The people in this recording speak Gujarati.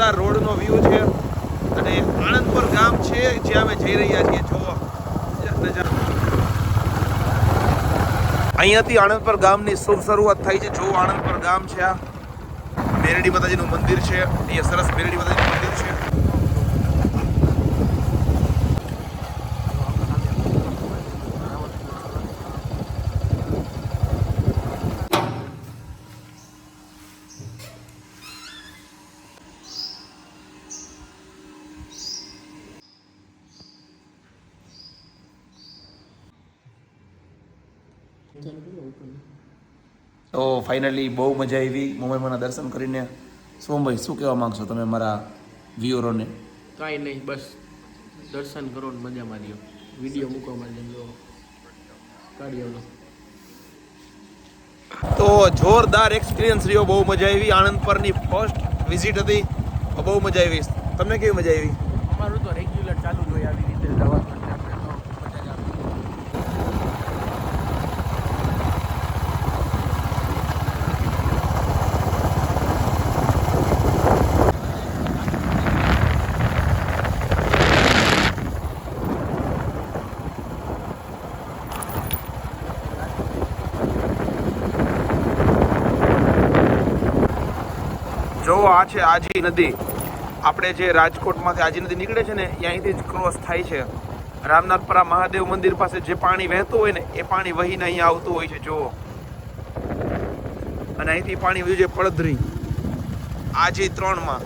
જોરદાર રોડનો વ્યૂ છે અને આણંદપર ગામ છે જ્યાં અમે જઈ રહ્યા છીએ. જો અહીંયાથી આણંદપર ગામની શુભ શરૂઆત થઈ છે. જો આણંદપર ગામ છે, આ મેરડી માતાજીનું મંદિર છે. અહીંયા સરસ મેરડી માતાજીનું મંદિર છે. તો ફાઇનલી બહુ મજા આવી મોમાઈમાના દર્શન કરીને. સોમભાઈ શું કહેવા માંગશો તમે મારા વ્યુઅરોને? કાંઈ નહીં, બસ દર્શન કરો ને મજા માર્યો. વિડીયો મૂકવા માટે કાઢ્યો. તો જોરદાર એક્સપિરિયન્સ રહ્યો, બહુ મજા આવી. આણંદ પરની ફર્સ્ટ વિઝિટ હતી, બહુ મજા આવી. તમને કેવી મજા આવી? અમારું તો રેગ્યુલર ચાલુ જ હોય આવી રીતે જવા માટે. આપણે તો મજા જ આવે. જો આ છે આજી નદી. આપણે જે રાજકોટમાંથી આજી નદી નીકળે છે ને, અહીંથી જ ક્રોસ થાય છે. રામનાથપરા મહાદેવ મંદિર પાસે જે પાણી વહેતું હોય ને, એ પાણી વહીને અહીંયા આવતું હોય છે. જુઓ, અને અહીંથી પાણી વહ્યું છે પડધરી આજી 3માં.